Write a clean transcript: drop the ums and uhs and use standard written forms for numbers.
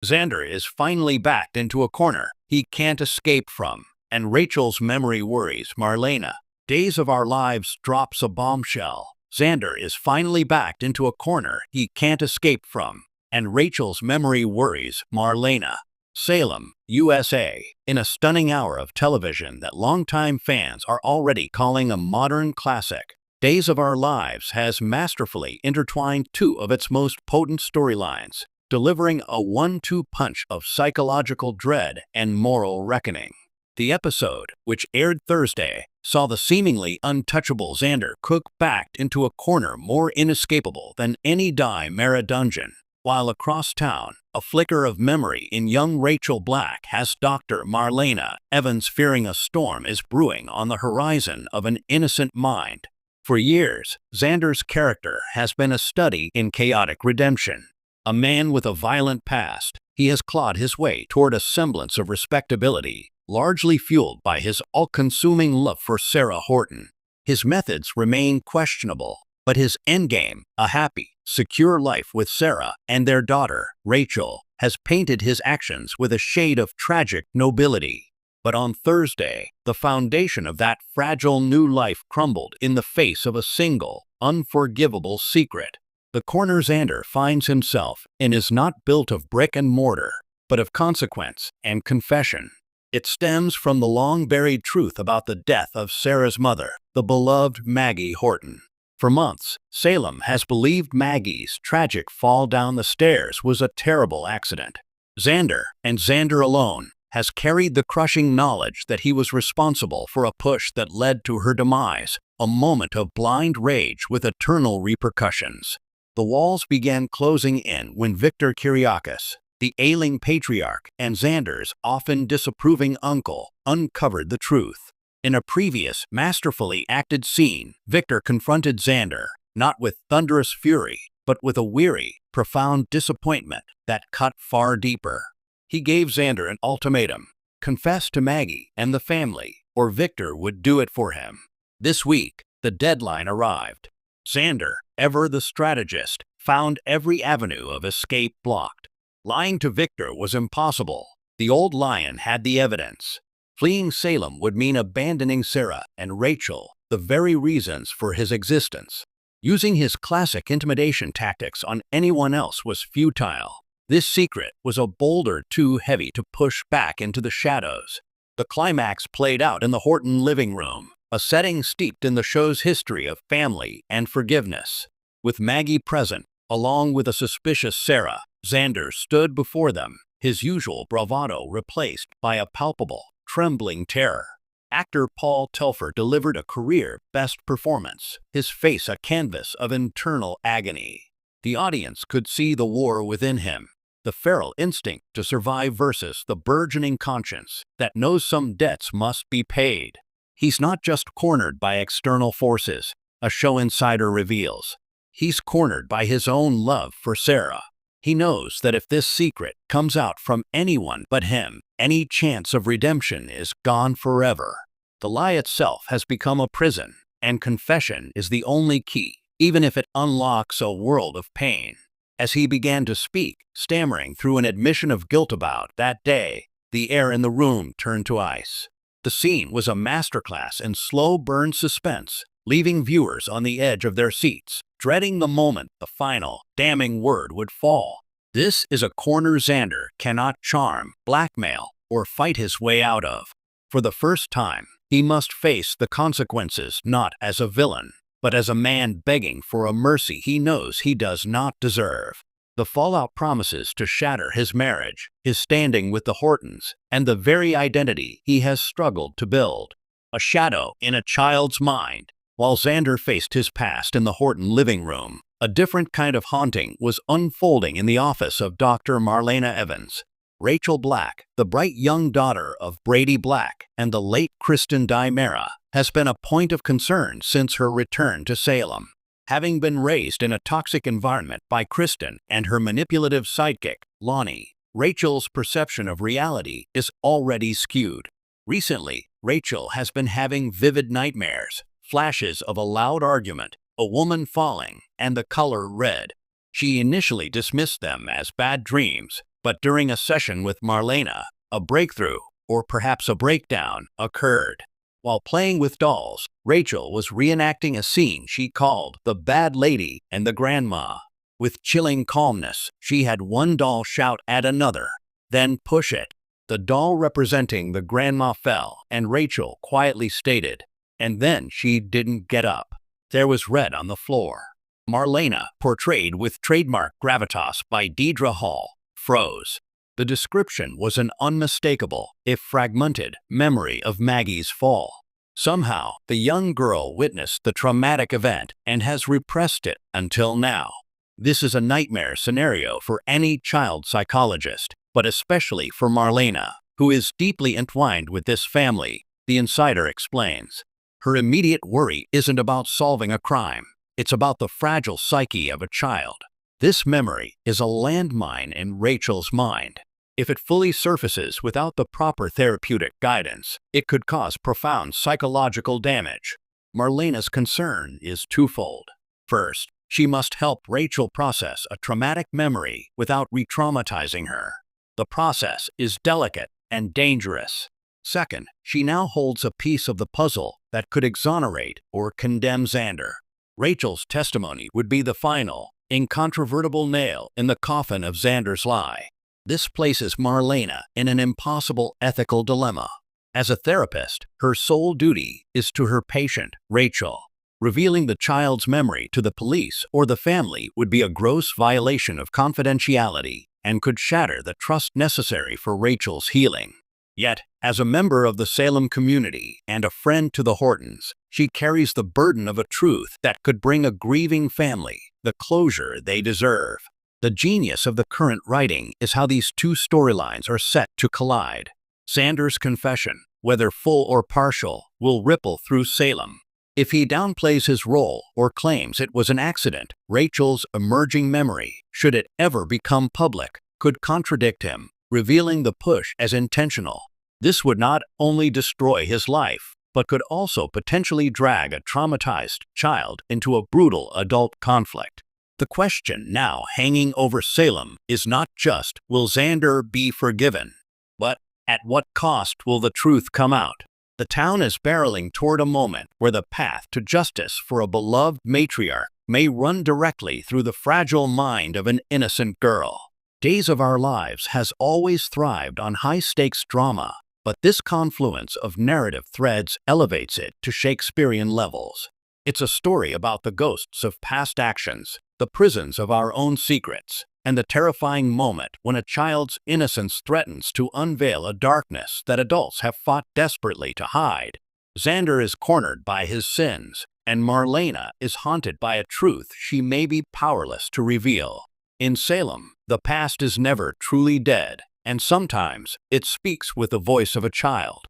Xander is finally backed into a corner he can't escape from, and Rachel's memory worries Marlena. Days of Our Lives drops a bombshell. Xander is finally backed into a corner he can't escape from, and Rachel's memory worries Marlena. Salem, USA, in a stunning hour of television that longtime fans are already calling a modern classic, Days of Our Lives has masterfully intertwined two of its most potent storylines, delivering a one-two punch of psychological dread and moral reckoning. The episode, which aired Thursday, saw the seemingly untouchable Xander cooked back into a corner more inescapable than any Mara dungeon, while across town, a flicker of memory in young Rachel Black has Dr. Marlena Evans fearing a storm is brewing on the horizon of an innocent mind. For years, Xander's character has been a study in chaotic redemption. A man with a violent past, he has clawed his way toward a semblance of respectability, largely fueled by his all-consuming love for Sarah Horton. His methods remain questionable, but his endgame, a happy, secure life with Sarah and their daughter, Rachel, has painted his actions with a shade of tragic nobility. But on Thursday, the foundation of that fragile new life crumbled in the face of a single, unforgivable secret. The corner Xander finds himself in is not built of brick and mortar, but of consequence and confession. It stems from the long-buried truth about the death of Sarah's mother, the beloved Maggie Horton. For months, Salem has believed Maggie's tragic fall down the stairs was a terrible accident. Xander, and Xander alone, has carried the crushing knowledge that he was responsible for a push that led to her demise, a moment of blind rage with eternal repercussions. The walls began closing in when Victor Kiriakis, the ailing patriarch and Xander's often disapproving uncle, uncovered the truth. In a previous, masterfully acted scene, Victor confronted Xander, not with thunderous fury, but with a weary, profound disappointment that cut far deeper. He gave Xander an ultimatum: confess to Maggie and the family, or Victor would do it for him. This week, the deadline arrived. Xander, ever the strategist, found every avenue of escape blocked. Lying to Victor was impossible. The old lion had the evidence. Fleeing Salem would mean abandoning Sarah and Rachel, the very reasons for his existence. Using his classic intimidation tactics on anyone else was futile. This secret was a boulder too heavy to push back into the shadows. The climax played out in the Horton living room, a setting steeped in the show's history of family and forgiveness. With Maggie present, along with a suspicious Sarah, Xander stood before them, his usual bravado replaced by a palpable, trembling terror. Actor Paul Telfer delivered a career-best performance, his face a canvas of internal agony. The audience could see the war within him, the feral instinct to survive versus the burgeoning conscience that knows some debts must be paid. He's not just cornered by external forces, a show insider reveals. He's cornered by his own love for Sarah. He knows that if this secret comes out from anyone but him, any chance of redemption is gone forever. The lie itself has become a prison, and confession is the only key, even if it unlocks a world of pain. As he began to speak, stammering through an admission of guilt about that day, the air in the room turned to ice. The scene was a masterclass in slow-burn suspense, leaving viewers on the edge of their seats, dreading the moment the final, damning word would fall. This is a corner Xander cannot charm, blackmail, or fight his way out of. For the first time, he must face the consequences not as a villain, but as a man begging for a mercy he knows he does not deserve. The fallout promises to shatter his marriage, his standing with the Hortons, and the very identity he has struggled to build. A shadow in a child's mind. While Xander faced his past in the Horton living room, a different kind of haunting was unfolding in the office of Dr. Marlena Evans. Rachel Black, the bright young daughter of Brady Black and the late Kristen Mara, has been a point of concern since her return to Salem. Having been raised in a toxic environment by Kristen and her manipulative sidekick, Lonnie, Rachel's perception of reality is already skewed. Recently, Rachel has been having vivid nightmares, flashes of a loud argument, a woman falling, and the color red. She initially dismissed them as bad dreams, But during a session with Marlena, a breakthrough, or perhaps a breakdown, occurred. While playing with dolls, Rachel was reenacting a scene she called The Bad Lady and the Grandma. With chilling calmness, she had one doll shout at another, "Then push it." The doll representing the grandma fell, and Rachel quietly stated, "And then she didn't get up." There was red on the floor. Marlena, portrayed with trademark gravitas by Deidre Hall, froze. The description was an unmistakable, if fragmented, memory of Maggie's fall. Somehow, the young girl witnessed the traumatic event and has repressed it until now. This is a nightmare scenario for any child psychologist, but especially for Marlena, who is deeply entwined with this family, the insider explains. Her immediate worry isn't about solving a crime. It's about the fragile psyche of a child. This memory is a landmine in Rachel's mind. If it fully surfaces without the proper therapeutic guidance, it could cause profound psychological damage. Marlena's concern is twofold. First, she must help Rachel process a traumatic memory without re-traumatizing her. The process is delicate and dangerous. Second, she now holds a piece of the puzzle that could exonerate or condemn Xander. Rachel's testimony would be the final, incontrovertible nail in the coffin of Xander's lie. This places Marlena in an impossible ethical dilemma. As a therapist, her sole duty is to her patient, Rachel. Revealing the child's memory to the police or the family would be a gross violation of confidentiality and could shatter the trust necessary for Rachel's healing. Yet, as a member of the Salem community and a friend to the Hortons, she carries the burden of a truth that could bring a grieving family the closure they deserve. The genius of the current writing is how these two storylines are set to collide. Xander's confession, whether full or partial, will ripple through Salem. If he downplays his role or claims it was an accident, Rachel's emerging memory, should it ever become public, could contradict him, revealing the push as intentional. This would not only destroy his life, but could also potentially drag a traumatized child into a brutal adult conflict. The question now hanging over Salem is not just, will Xander be forgiven, but at what cost will the truth come out? The town is barreling toward a moment where the path to justice for a beloved matriarch may run directly through the fragile mind of an innocent girl. Days of Our Lives has always thrived on high-stakes drama, but this confluence of narrative threads elevates it to Shakespearean levels. It's a story about the ghosts of past actions, the prisons of our own secrets, and the terrifying moment when a child's innocence threatens to unveil a darkness that adults have fought desperately to hide. Xander is cornered by his sins, and Marlena is haunted by a truth she may be powerless to reveal. In Salem, the past is never truly dead, and sometimes it speaks with the voice of a child.